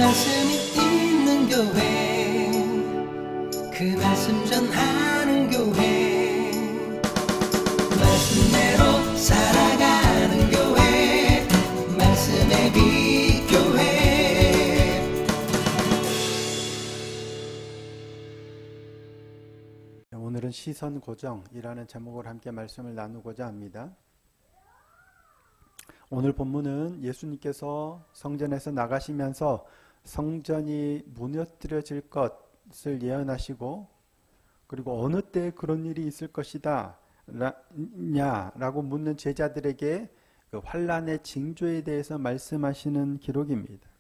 말씀이 있는 교회, 그 말씀 전하는 교회, 말씀대로 살아가는 교회, 말씀의 빛 교회. 오늘은 시선 고정이라는 제목으로 함께 말씀을 나누고자 합니다. 오늘 본문은 예수님께서 성전에서 나가시면서 성전이 무너뜨려질 것을 예언하시고, 그리고 어느 때 그런 일이 있을 것이다 라고 묻는 제자들에게 그 환란의 징조에 대해서 말씀하시는 기록입니다.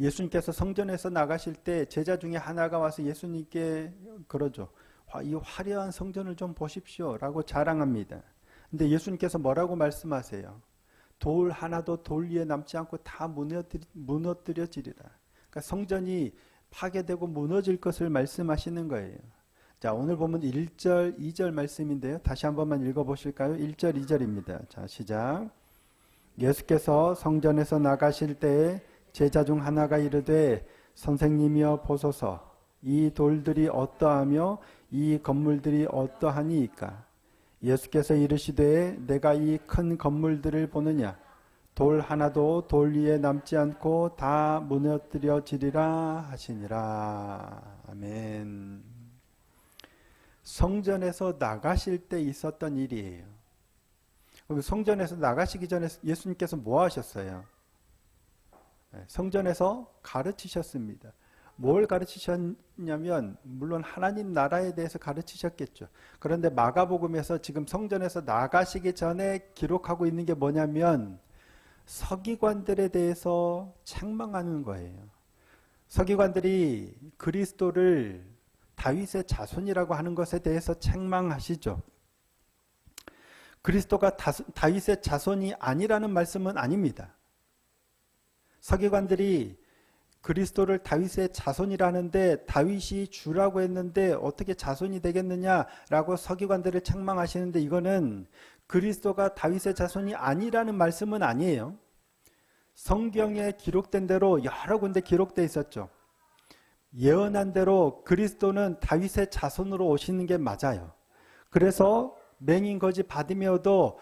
예수님께서 성전에서 나가실 때 제자 중에 하나가 와서 예수님께 그러죠. 이 화려한 성전을 좀 보십시오 라고 자랑합니다. 근데 예수님께서 뭐라고 말씀하세요? 돌 하나도 돌 위에 남지 않고 다 무너뜨려지리라. 그러니까 성전이 파괴되고 무너질 것을 말씀하시는 거예요. 자, 오늘 보면 1절, 2절 말씀인데요. 다시 한 번만 읽어보실까요? 1절, 2절입니다. 자, 시작. 예수께서 성전에서 나가실 때에 제자 중 하나가 이르되 선생님이여 보소서, 이 돌들이 어떠하며 이 건물들이 어떠하니이까? 예수께서 이르시되 내가 이 큰 건물들을 보느냐? 돌 하나도 돌 위에 남지 않고 다 무너뜨려지리라 하시니라. 아멘. 성전에서 나가실 때 있었던 일이에요. 성전에서 나가시기 전에 예수님께서 뭐 하셨어요? 성전에서 가르치셨습니다. 뭘 가르치셨냐면 물론 하나님 나라에 대해서 가르치셨겠죠. 그런데 마가복음에서 지금 성전에서 나가시기 전에 기록하고 있는 게 뭐냐면 서기관들에 대해서 책망하는 거예요. 서기관들이 그리스도를 다윗의 자손이라고 하는 것에 대해서 책망하시죠. 그리스도가 다윗의 자손이 아니라는 말씀은 아닙니다. 서기관들이 그리스도를 다윗의 자손이라는데 다윗이 주라고 했는데 어떻게 자손이 되겠느냐라고 서기관들을 책망하시는데, 이거는 그리스도가 다윗의 자손이 아니라는 말씀은 아니에요. 성경에 기록된 대로 여러 군데 기록되어 있었죠. 예언한 대로 그리스도는 다윗의 자손으로 오시는 게 맞아요. 그래서 맹인 거지 바디메오도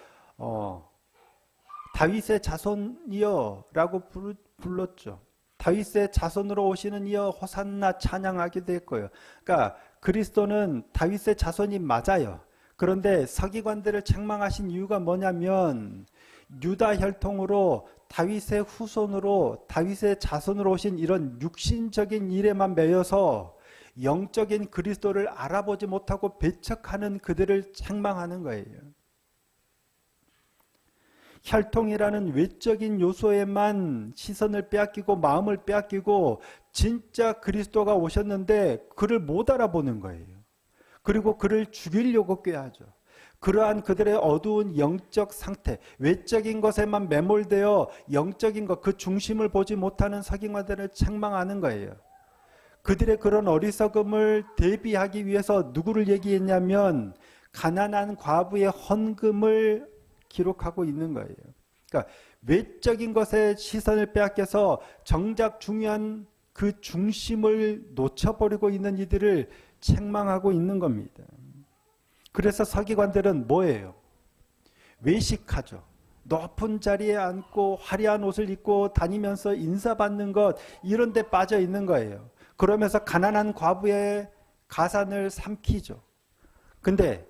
다윗의 자손이여 라고 불렀죠. 다윗의 자손으로 오시는 이여 호산나 찬양하기도 했고요. 그러니까 그리스도는 다윗의 자손이 맞아요. 그런데 서기관들을 책망하신 이유가 뭐냐면 유다 혈통으로 다윗의 후손으로 다윗의 자손으로 오신 이런 육신적인 일에만 매여서 영적인 그리스도를 알아보지 못하고 배척하는 그들을 책망하는 거예요. 혈통이라는 외적인 요소에만 시선을 빼앗기고 마음을 빼앗기고 진짜 그리스도가 오셨는데 그를 못 알아보는 거예요. 그리고 그를 죽이려고 꾀하죠. 그러한 그들의 어두운 영적 상태, 외적인 것에만 매몰되어 영적인 것, 그 중심을 보지 못하는 서기관들을 책망하는 거예요. 그들의 그런 어리석음을 대비하기 위해서 누구를 얘기했냐면 가난한 과부의 헌금을 기록하고 있는 거예요. 그러니까 외적인 것에 시선을 빼앗겨서 정작 중요한 그 중심을 놓쳐버리고 있는 이들을 책망하고 있는 겁니다. 그래서 서기관들은 뭐예요? 외식하죠. 높은 자리에 앉고 화려한 옷을 입고 다니면서 인사받는 것, 이런 데 빠져 있는 거예요. 그러면서 가난한 과부의 가산을 삼키죠. 근데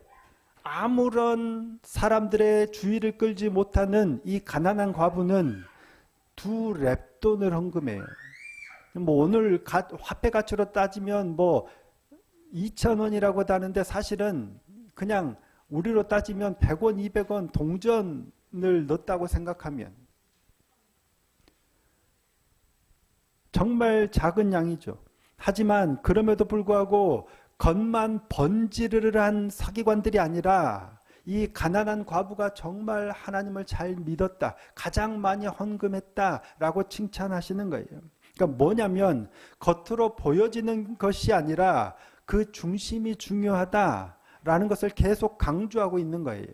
아무런 사람들의 주의를 끌지 못하는 이 가난한 과부는 2렙돈을 헌금해요. 뭐 오늘 화폐 가치로 따지면 뭐 2,000원이라고 하는데 사실은 그냥 우리로 따지면 100원, 200원 동전을 넣었다고 생각하면 정말 작은 양이죠. 하지만 그럼에도 불구하고 겉만 번지르르한 서기관들이 아니라 이 가난한 과부가 정말 하나님을 잘 믿었다, 가장 많이 헌금했다라고 칭찬하시는 거예요. 그러니까 뭐냐면 겉으로 보여지는 것이 아니라 그 중심이 중요하다라는 것을 계속 강조하고 있는 거예요.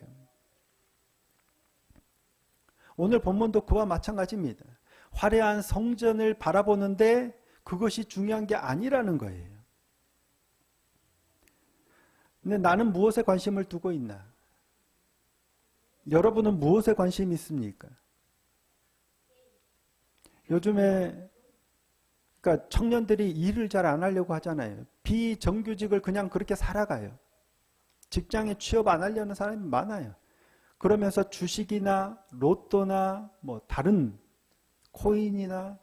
오늘 본문도 그와 마찬가지입니다. 화려한 성전을 바라보는데 그것이 중요한 게 아니라는 거예요. 근데 나는 무엇에 관심을 두고 있나? 여러분은 무엇에 관심이 있습니까? 요즘에 그러니까 청년들이 일을 잘 안 하려고 하잖아요. 비정규직을 그냥 그렇게 살아가요. 직장에 취업 안 하려는 사람이 많아요. 그러면서 주식이나 로또나 뭐 다른 코인이나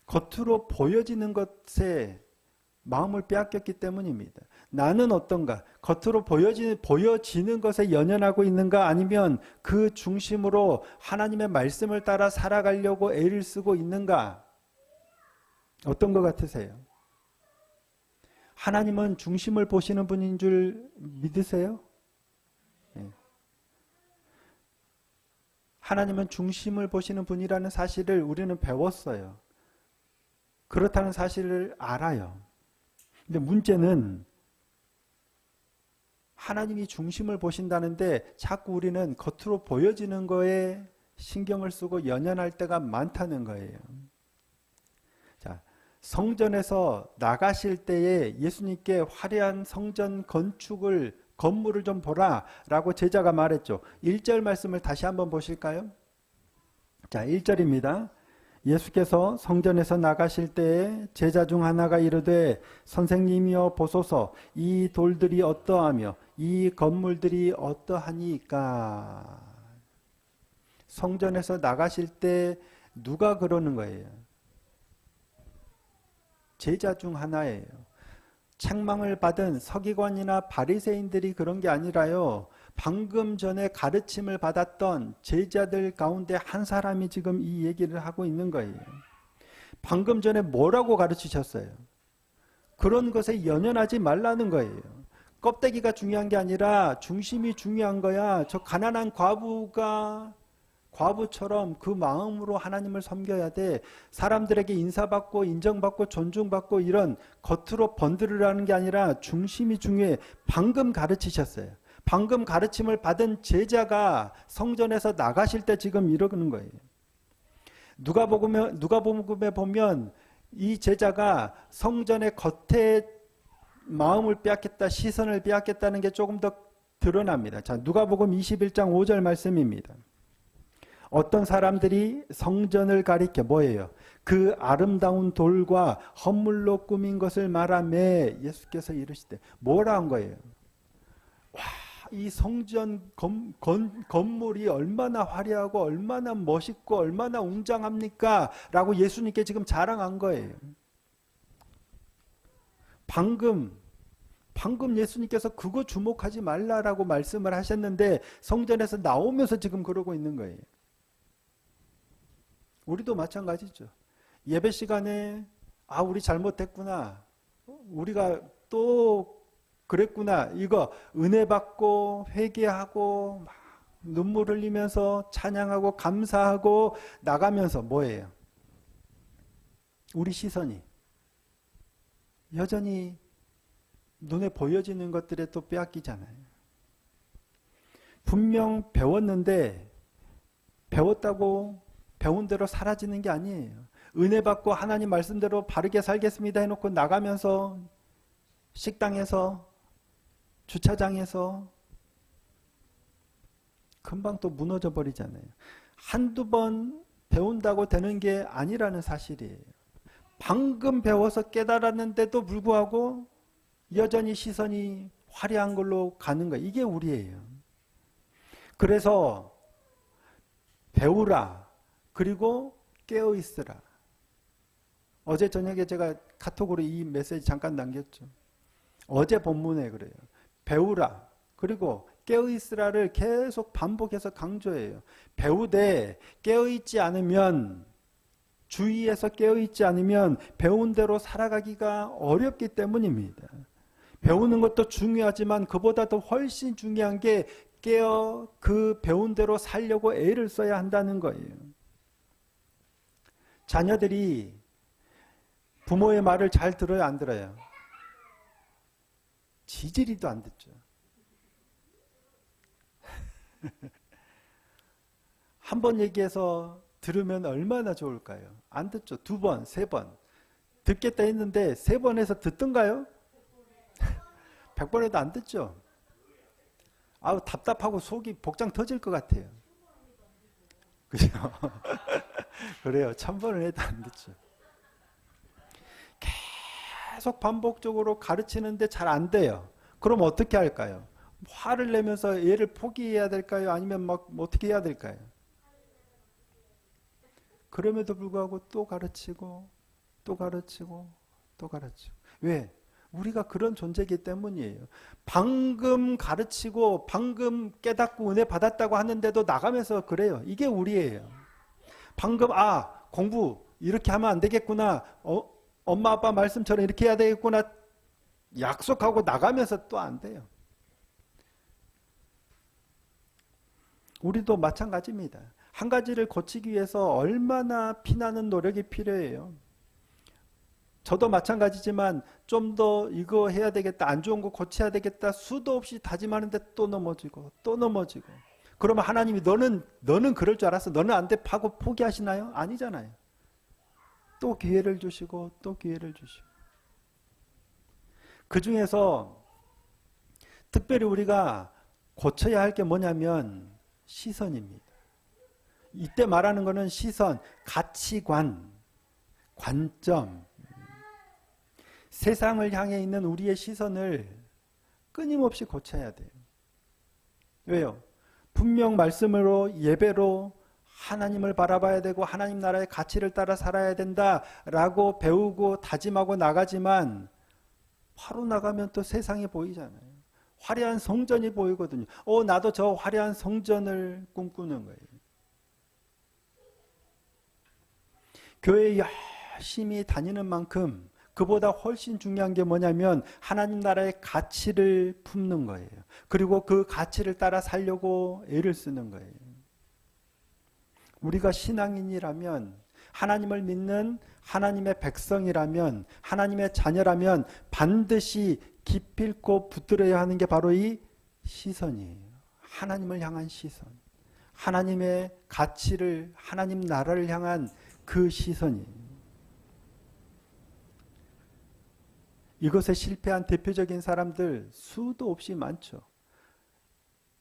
겉으로 보여지는 것에 마음을 빼앗겼기 때문입니다. 나는 어떤가? 겉으로 보여지는 것에 연연하고 있는가? 아니면 그 중심으로 하나님의 말씀을 따라 살아가려고 애를 쓰고 있는가? 어떤 것 같으세요? 하나님은 중심을 보시는 분인 줄 믿으세요? 네. 하나님은 중심을 보시는 분이라는 사실을 우리는 배웠어요. 그렇다는 사실을 알아요. 근데 문제는 하나님이 중심을 보신다는데 자꾸 우리는 겉으로 보여지는 거에 신경을 쓰고 연연할 때가 많다는 거예요. 자, 성전에서 나가실 때에 예수님께 화려한 성전 건물을 좀 보라 라고 제자가 말했죠. 1절 말씀을 다시 한번 보실까요? 자, 1절입니다. 예수께서 성전에서 나가실 때에 제자 중 하나가 이르되 선생님이여 보소서 이 돌들이 어떠하며 이 건물들이 어떠하니까. 성전에서 나가실 때 누가 그러는 거예요? 제자 중 하나예요. 책망을 받은 서기관이나 바리새인들이 그런 게 아니라요. 방금 전에 가르침을 받았던 제자들 가운데 한 사람이 지금 이 얘기를 하고 있는 거예요. 방금 전에 뭐라고 가르치셨어요? 그런 것에 연연하지 말라는 거예요. 껍데기가 중요한 게 아니라 중심이 중요한 거야. 저 가난한 과부처럼 그 마음으로 하나님을 섬겨야 돼. 사람들에게 인사받고 인정받고 존중받고 이런 겉으로 번들으라는 게 아니라 중심이 중요해. 방금 가르치셨어요. 방금 가르침을 받은 제자가 성전에서 나가실 때 지금 이러는 거예요. 누가복음에 보면 이 제자가 성전의 겉에 마음을 빼앗겠다, 시선을 빼앗겠다는 게 조금 더 드러납니다. 자, 누가복음 21장 5절 말씀입니다. 어떤 사람들이 성전을 가리켜 뭐예요? 그 아름다운 돌과 헌물로 꾸민 것을 말하며 예수께서 이르시되 뭐라 한 거예요? 와, 이 성전 건물이 얼마나 화려하고 얼마나 멋있고 얼마나 웅장합니까? 라고 예수님께 지금 자랑한 거예요. 방금 예수님께서 그거 주목하지 말라라고 말씀을 하셨는데 성전에서 나오면서 지금 그러고 있는 거예요. 우리도 마찬가지죠. 예배 시간에 우리 잘못했구나. 우리가 또 그랬구나. 이거 은혜 받고 회개하고 막 눈물 흘리면서 찬양하고 감사하고 나가면서 뭐예요? 우리 시선이 여전히 눈에 보여지는 것들에 또 빼앗기잖아요. 분명 배웠는데 배웠다고 배운 대로 사라지는 게 아니에요. 은혜 받고 하나님 말씀대로 바르게 살겠습니다 해놓고 나가면서 식당에서 주차장에서 금방 또 무너져 버리잖아요. 한두 번 배운다고 되는 게 아니라는 사실이에요. 방금 배워서 깨달았는데도 불구하고 여전히 시선이 화려한 걸로 가는 거예요. 이게 우리예요. 그래서 배우라. 그리고 깨어있으라. 어제 저녁에 제가 카톡으로 이 메시지 잠깐 남겼죠. 어제 본문에 그래요. 배우라. 그리고 깨어있으라를 계속 반복해서 강조해요. 배우되 깨어있지 않으면 주위에서 깨어있지 않으면 배운 대로 살아가기가 어렵기 때문입니다. 배우는 것도 중요하지만 그보다 더 훨씬 중요한 게 깨어 그 배운 대로 살려고 애를 써야 한다는 거예요. 자녀들이 부모의 말을 잘 들어요, 안 들어요? 지지리도 안 듣죠. 한 번 얘기해서 들으면 얼마나 좋을까요? 안 듣죠. 두 번, 세 번. 듣겠다 했는데 세 번 해서 듣던가요? 100번 해도 안 듣죠. 아우 답답하고 속이 복장 터질 것 같아요. 그죠? 그래요. 1000번을 해도 안 듣죠. 계속 반복적으로 가르치는데 잘 안 돼요. 그럼 어떻게 할까요? 화를 내면서 얘를 포기해야 될까요? 아니면 막 어떻게 해야 될까요? 그럼에도 불구하고 또 가르치고 또 가르치고 또 가르치고. 왜? 우리가 그런 존재이기 때문이에요. 방금 가르치고 방금 깨닫고 은혜 받았다고 하는데도 나가면서 그래요. 이게 우리예요. 방금 공부 이렇게 하면 안 되겠구나. 엄마 아빠 말씀처럼 이렇게 해야 되겠구나. 약속하고 나가면서 또 안 돼요. 우리도 마찬가지입니다. 한 가지를 고치기 위해서 얼마나 피나는 노력이 필요해요. 저도 마찬가지지만 좀 더 이거 해야 되겠다, 안 좋은 거 고쳐야 되겠다 수도 없이 다짐하는데 또 넘어지고 또 넘어지고. 그러면 하나님이 너는 그럴 줄 알았어, 너는 안 돼 하고 포기하시나요? 아니잖아요. 또 기회를 주시고 또 기회를 주시고. 그 중에서 특별히 우리가 고쳐야 할 게 뭐냐면 시선입니다. 이때 말하는 거는 시선, 가치관, 관점. 세상을 향해 있는 우리의 시선을 끊임없이 고쳐야 돼요. 왜요? 분명 말씀으로 예배로 하나님을 바라봐야 되고 하나님 나라의 가치를 따라 살아야 된다라고 배우고 다짐하고 나가지만 바로 나가면 또 세상이 보이잖아요. 화려한 성전이 보이거든요. 나도 저 화려한 성전을 꿈꾸는 거예요. 교회 열심히 다니는 만큼 그보다 훨씬 중요한 게 뭐냐면 하나님 나라의 가치를 품는 거예요. 그리고 그 가치를 따라 살려고 애를 쓰는 거예요. 우리가 신앙인이라면, 하나님을 믿는 하나님의 백성이라면, 하나님의 자녀라면 반드시 기필코 붙들어야 하는 게 바로 이 시선이에요. 하나님을 향한 시선. 하나님의 가치를, 하나님 나라를 향한 그 시선이에요. 이것에 실패한 대표적인 사람들 수도 없이 많죠.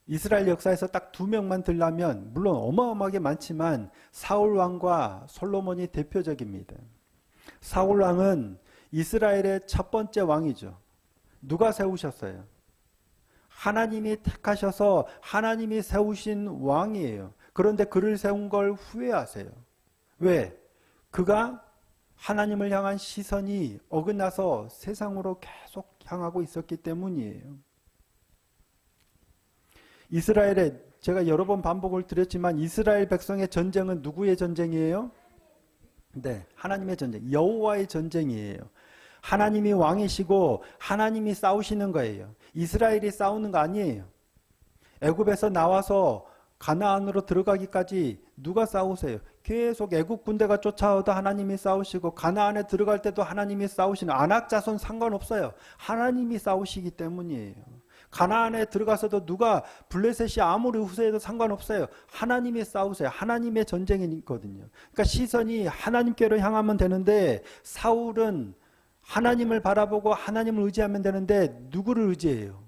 이스라엘 역사에서 딱 2명만 들라면 물론 어마어마하게 많지만 사울 왕과 솔로몬이 대표적입니다. 사울 왕은 이스라엘의 첫 번째 왕이죠. 누가 세우셨어요? 하나님이 택하셔서 하나님이 세우신 왕이에요. 그런데 그를 세운 걸 후회하세요. 왜? 그가 하나님을 향한 시선이 어긋나서 세상으로 계속 향하고 있었기 때문이에요. 이스라엘의, 제가 여러 번 반복을 드렸지만 이스라엘 백성의 전쟁은 누구의 전쟁이에요? 네, 하나님의 전쟁, 여호와의 전쟁이에요. 하나님이 왕이시고 하나님이 싸우시는 거예요. 이스라엘이 싸우는 거 아니에요. 애굽에서 나와서 가나안으로 들어가기까지 누가 싸우세요? 계속 애국 군대가 쫓아오도 하나님이 싸우시고 가나안에 들어갈 때도 하나님이 싸우시는, 안악 자손 상관없어요. 하나님이 싸우시기 때문이에요. 가나안에 들어가서도 누가 블레셋이 아무리 후세해도 상관없어요. 하나님이 싸우세요. 하나님의 전쟁이거든요. 그러니까 시선이 하나님께로 향하면 되는데 사울은 하나님을 바라보고 하나님을 의지하면 되는데 누구를 의지해요?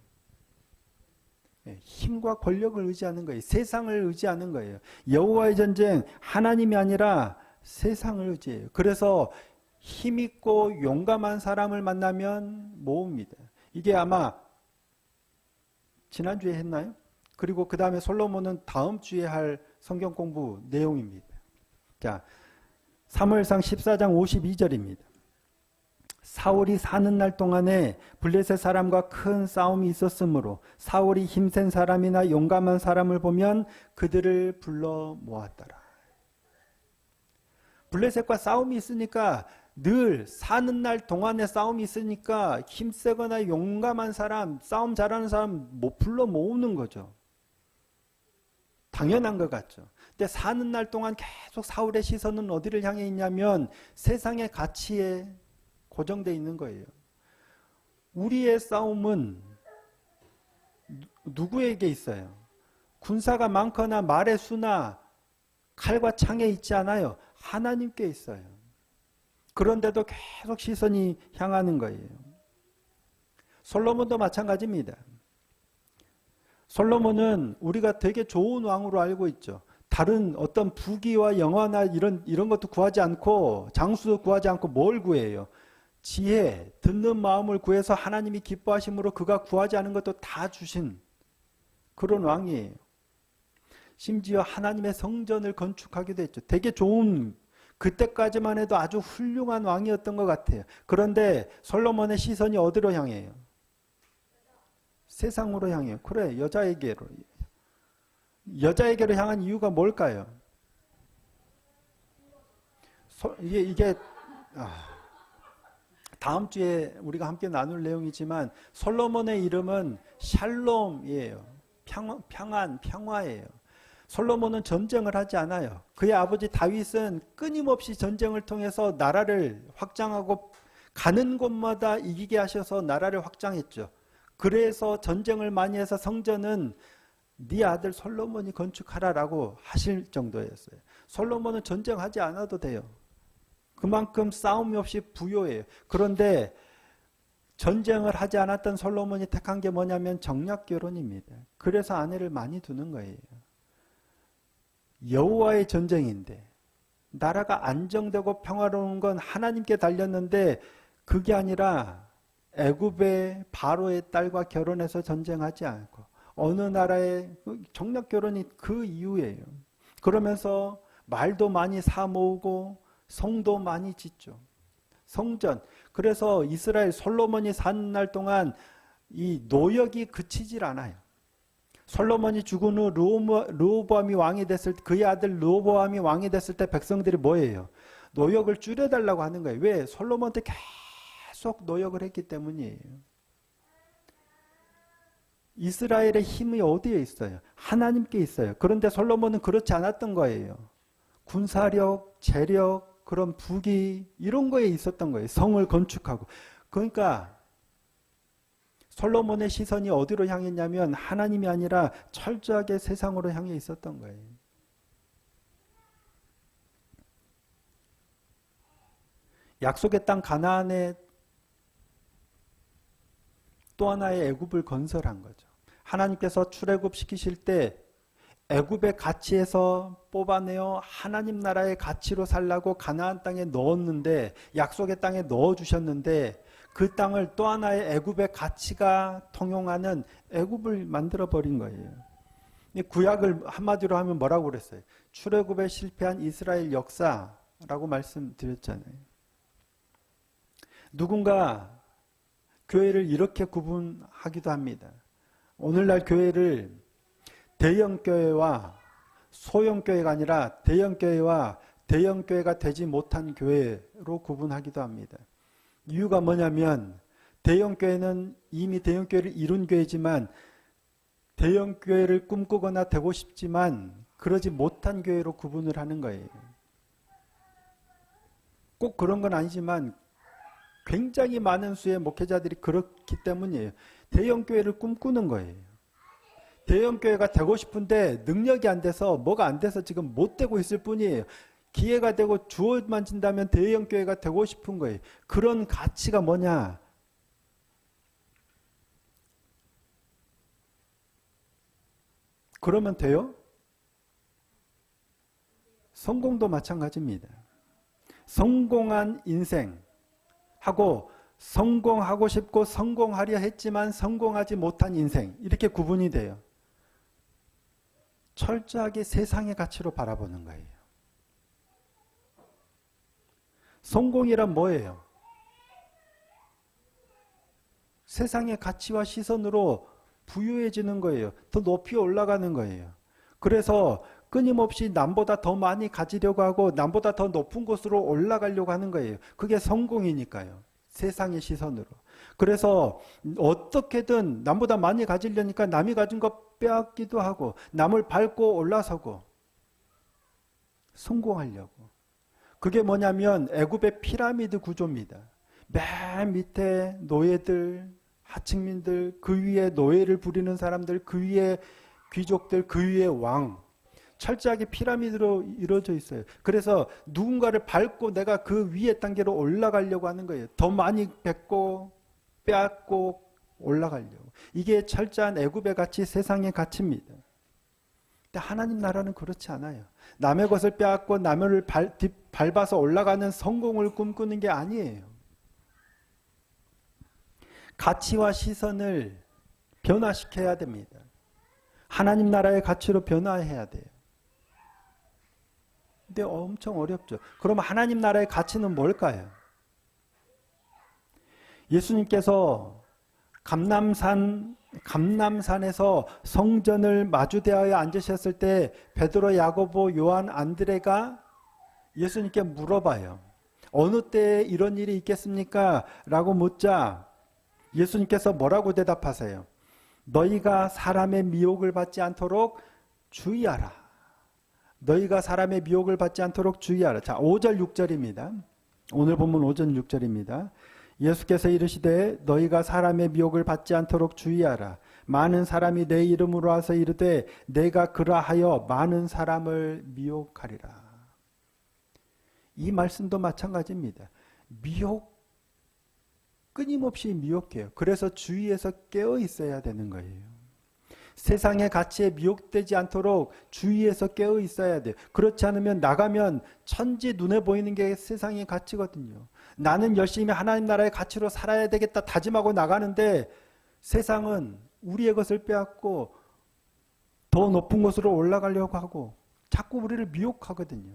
힘과 권력을 의지하는 거예요. 세상을 의지하는 거예요. 여호와의 전쟁, 하나님이 아니라 세상을 의지해요. 그래서 힘있고 용감한 사람을 만나면 모읍니다. 이게 아마 지난주에 했나요? 그리고 그 다음에 솔로몬은 다음 주에 할 성경 공부 내용입니다. 자, 사무엘상 14장 52절입니다. 사울이 사는 날 동안에 블레셋 사람과 큰 싸움이 있었으므로 사울이 힘센 사람이나 용감한 사람을 보면 그들을 불러 모았더라. 블레셋과 싸움이 있으니까, 늘 사는 날 동안에 싸움이 있으니까 힘세거나 용감한 사람, 싸움 잘하는 사람 못 불러 모으는 거죠. 당연한 것 같죠. 근데 사는 날 동안 계속 사울의 시선은 어디를 향해 있냐면 세상의 가치에 고정되어 있는 거예요. 우리의 싸움은 누구에게 있어요? 군사가 많거나 말의 수나 칼과 창에 있지 않아요. 하나님께 있어요. 그런데도 계속 시선이 향하는 거예요. 솔로몬도 마찬가지입니다. 솔로몬은 우리가 되게 좋은 왕으로 알고 있죠. 다른 어떤 부귀와 영화나 이런 것도 구하지 않고 장수도 구하지 않고 뭘 구해요? 지혜, 듣는 마음을 구해서 하나님이 기뻐하심으로 그가 구하지 않은 것도 다 주신 그런 왕이에요. 심지어 하나님의 성전을 건축하기도 했죠. 되게 좋은, 그때까지만 해도 아주 훌륭한 왕이었던 것 같아요. 그런데 솔로몬의 시선이 어디로 향해요? 세상으로 향해요. 그래, 여자에게로. 여자에게로 향한 이유가 뭘까요? 이게 다음 주에 우리가 함께 나눌 내용이지만 솔로몬의 이름은 샬롬이에요. 평안, 평화예요. 솔로몬은 전쟁을 하지 않아요. 그의 아버지 다윗은 끊임없이 전쟁을 통해서 나라를 확장하고 가는 곳마다 이기게 하셔서 나라를 확장했죠. 그래서 전쟁을 많이 해서 성전은 네 아들 솔로몬이 건축하라라고 하실 정도였어요. 솔로몬은 전쟁하지 않아도 돼요. 그만큼 싸움이 없이 부요해요. 그런데 전쟁을 하지 않았던 솔로몬이 택한 게 뭐냐면 정략 결혼입니다. 그래서 아내를 많이 두는 거예요. 여호와의 전쟁인데 나라가 안정되고 평화로운 건 하나님께 달렸는데 그게 아니라 애굽의 바로의 딸과 결혼해서 전쟁하지 않고 어느 나라의 정략 결혼이 그 이유예요. 그러면서 말도 많이 사 모으고 성도 많이 짓죠. 성전. 그래서 이스라엘 솔로몬이 사는 날 동안 이 노역이 그치질 않아요. 솔로몬이 죽은 후 르호보암이 왕이 됐을 때 그의 아들 르호보암이 왕이 됐을 때 백성들이 뭐예요? 노역을 줄여달라고 하는 거예요. 왜? 솔로몬한테 계속 노역을 했기 때문이에요. 이스라엘의 힘이 어디에 있어요? 하나님께 있어요. 그런데 솔로몬은 그렇지 않았던 거예요. 군사력, 재력, 그런 부귀 이런 거에 있었던 거예요. 성을 건축하고. 그러니까 솔로몬의 시선이 어디로 향했냐면 하나님이 아니라 철저하게 세상으로 향해 있었던 거예요. 약속의 땅 가나안에 또 하나의 애굽을 건설한 거죠. 하나님께서 출애굽 시키실 때 애굽의 가치에서 뽑아내어 하나님 나라의 가치로 살라고 가나안 땅에 넣었는데 약속의 땅에 넣어주셨는데 그 땅을 또 하나의 애굽의 가치가 통용하는 애굽을 만들어버린 거예요. 구약을 한마디로 하면 뭐라고 그랬어요? 출애굽에 실패한 이스라엘 역사라고 말씀드렸잖아요. 누군가 교회를 이렇게 구분하기도 합니다. 오늘날 교회를 대형교회와 소형교회가 아니라 대형교회와 대형교회가 되지 못한 교회로 구분하기도 합니다. 이유가 뭐냐면 대형교회는 이미 대형교회를 이룬 교회지만 대형교회를 꿈꾸거나 되고 싶지만 그러지 못한 교회로 구분을 하는 거예요. 꼭 그런 건 아니지만 굉장히 많은 수의 목회자들이 그렇기 때문이에요. 대형교회를 꿈꾸는 거예요. 대형교회가 되고 싶은데 능력이 안 돼서 뭐가 안 돼서 지금 못 되고 있을 뿐이에요. 기회가 되고 주어만 진다면 대형교회가 되고 싶은 거예요. 그런 가치가 뭐냐? 그러면 돼요? 성공도 마찬가지입니다. 성공한 인생하고 성공하고 싶고 성공하려 했지만 성공하지 못한 인생 이렇게 구분이 돼요. 철저하게 세상의 가치로 바라보는 거예요. 성공이란 뭐예요? 세상의 가치와 시선으로 부유해지는 거예요. 더 높이 올라가는 거예요. 그래서 끊임없이 남보다 더 많이 가지려고 하고 남보다 더 높은 곳으로 올라가려고 하는 거예요. 그게 성공이니까요. 세상의 시선으로. 그래서 어떻게든 남보다 많이 가지려니까 남이 가진 거 빼앗기도 하고 남을 밟고 올라서고 성공하려고. 그게 뭐냐면 애굽의 피라미드 구조입니다. 맨 밑에 노예들, 하층민들, 그 위에 노예를 부리는 사람들, 그 위에 귀족들, 그 위에 왕. 철저하게 피라미드로 이루어져 있어요. 그래서 누군가를 밟고 내가 그 위에 단계로 올라가려고 하는 거예요. 더 많이 뱉고 빼앗고 올라가려고. 이게 철저한 애굽의 가치, 세상의 가치입니다. 근데 하나님 나라는 그렇지 않아요. 남의 것을 빼앗고 남을 밟아서 올라가는 성공을 꿈꾸는 게 아니에요. 가치와 시선을 변화시켜야 됩니다. 하나님 나라의 가치로 변화해야 돼요. 근데 엄청 어렵죠. 그럼 하나님 나라의 가치는 뭘까요? 예수님께서 감남산에서 성전을 마주대하여 앉으셨을 때 베드로, 야고보, 요한, 안드레가 예수님께 물어봐요. 어느 때에 이런 일이 있겠습니까? 라고 묻자 예수님께서 뭐라고 대답하세요? 너희가 사람의 미혹을 받지 않도록 주의하라. 너희가 사람의 미혹을 받지 않도록 주의하라. 자, 5절 6절입니다. 오늘 본문 5절 6절입니다. 예수께서 이르시되 너희가 사람의 미혹을 받지 않도록 주의하라. 많은 사람이 내 이름으로 와서 이르되 내가 그러하여 많은 사람을 미혹하리라. 이 말씀도 마찬가지입니다. 끊임없이 미혹해요. 그래서 주위에서 깨어 있어야 되는 거예요. 세상의 가치에 미혹되지 않도록 주위에서 깨어 있어야 돼요. 그렇지 않으면 나가면 천지 눈에 보이는 게 세상의 가치거든요. 나는 열심히 하나님 나라의 가치로 살아야 되겠다 다짐하고 나가는데 세상은 우리의 것을 빼앗고 더 높은 곳으로 올라가려고 하고 자꾸 우리를 미혹하거든요.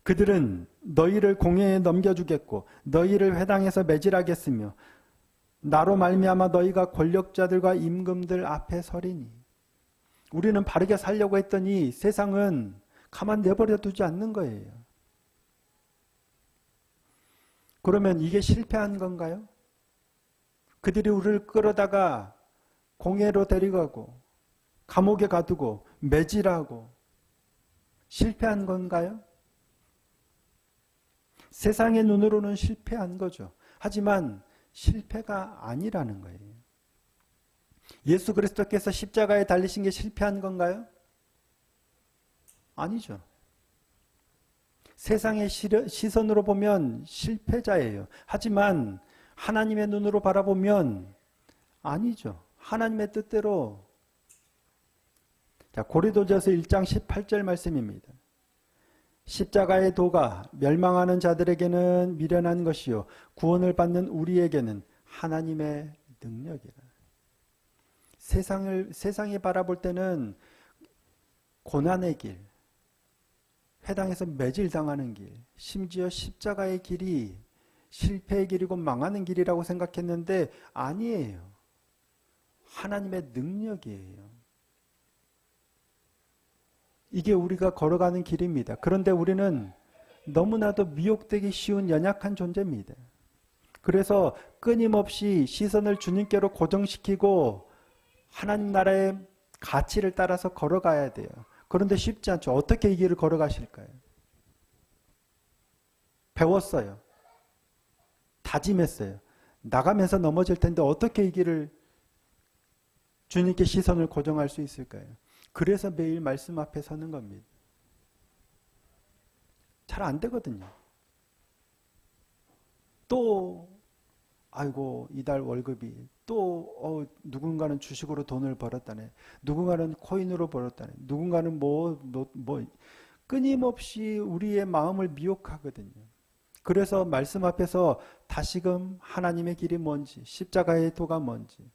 그들은 너희를 공회에 넘겨주겠고 너희를 회당에서 매질하겠으며 나로 말미암아 너희가 권력자들과 임금들 앞에 서리니. 우리는 바르게 살려고 했더니 세상은 가만 내버려 두지 않는 거예요. 그러면 이게 실패한 건가요? 그들이 우리를 끌어다가 공회로 데려가고 감옥에 가두고 매질하고 실패한 건가요? 세상의 눈으로는 실패한 거죠. 하지만 실패가 아니라는 거예요. 예수 그리스도께서 십자가에 달리신 게 실패한 건가요? 아니죠. 세상의 시선으로 보면 실패자예요. 하지만 하나님의 눈으로 바라보면 아니죠. 하나님의 뜻대로. 자, 고린도전서 1장 18절 말씀입니다. 십자가의 도가 멸망하는 자들에게는 미련한 것이요 구원을 받는 우리에게는 하나님의 능력이라. 세상이 바라볼 때는 고난의 길, 회당에서 매질당하는 길, 심지어 십자가의 길이 실패의 길이고 망하는 길이라고 생각했는데 아니에요. 하나님의 능력이에요. 이게 우리가 걸어가는 길입니다. 그런데 우리는 너무나도 미혹되기 쉬운 연약한 존재입니다. 그래서 끊임없이 시선을 주님께로 고정시키고 하나님 나라의 가치를 따라서 걸어가야 돼요. 그런데 쉽지 않죠. 어떻게 이 길을 걸어가실까요? 배웠어요. 다짐했어요. 나가면서 넘어질 텐데 어떻게 이 길을 주님께 시선을 고정할 수 있을까요? 그래서 매일 말씀 앞에 서는 겁니다. 잘 안 되거든요. 또 아이고 이달 월급이 또 누군가는 주식으로 돈을 벌었다네. 누군가는 코인으로 벌었다네. 누군가는 뭐 끊임없이 우리의 마음을 미혹하거든요. 그래서 말씀 앞에서 다시금 하나님의 길이 뭔지, 십자가의 도가 뭔지,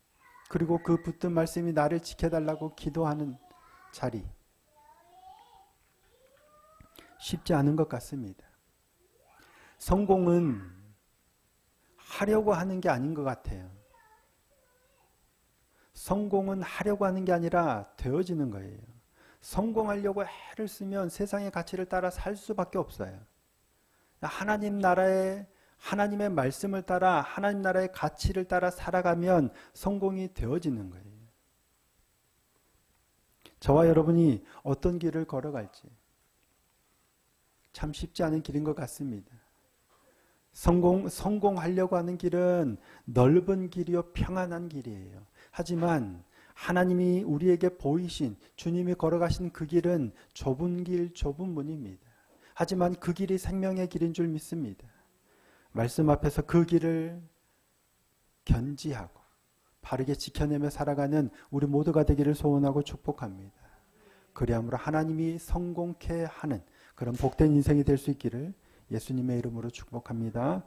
그리고 그 붙든 말씀이 나를 지켜달라고 기도하는 자리. 쉽지 않은 것 같습니다. 성공은 하려고 하는 게 아닌 것 같아요. 성공은 하려고 하는 게 아니라 되어지는 거예요. 성공하려고 애를 쓰면 세상의 가치를 따라 살 수밖에 없어요. 하나님 나라의 하나님의 말씀을 따라 하나님 나라의 가치를 따라 살아가면 성공이 되어지는 거예요. 저와 여러분이 어떤 길을 걸어갈지 참 쉽지 않은 길인 것 같습니다. 성공하려고 하는 길은 넓은 길이요 평안한 길이에요. 하지만 하나님이 우리에게 보이신 주님이 걸어가신 그 길은 좁은 길, 좁은 문입니다. 하지만 그 길이 생명의 길인 줄 믿습니다. 말씀 앞에서 그 길을 견지하고 바르게 지켜내며 살아가는 우리 모두가 되기를 소원하고 축복합니다. 그리함으로 하나님이 성공케 하는 그런 복된 인생이 될 수 있기를 예수님의 이름으로 축복합니다.